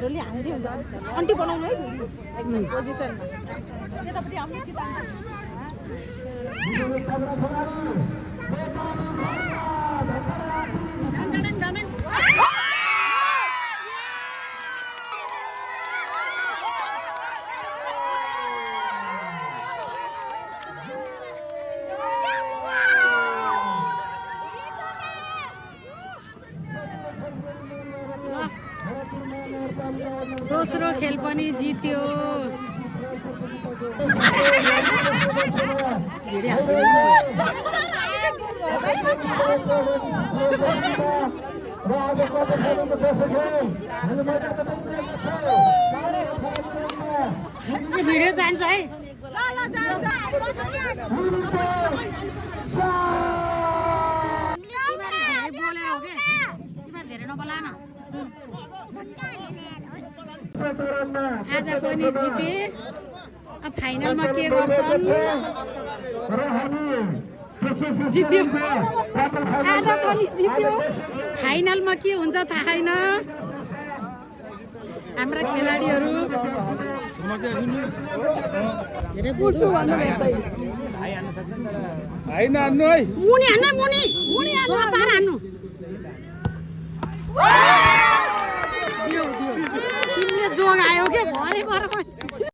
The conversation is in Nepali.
ढिन्डोली हान्दी हुन्छ अन्टी बनाउनु है एकदम पोजिसनमा यतापट्टि आउनु सिधा दोस्रो खेल पनि जित्यो भिडियो जान्छ है बोलेर हो कि तिमीहरू धेरै नबोला न आज पनि जिते अब फाइनलमा के गर्छन् जित्यो आज पनि जित्यो फाइनलमा के हुन्छ थाहा छैन हाम्रा खेलाडीहरू होइन मुनि हान्न मुनि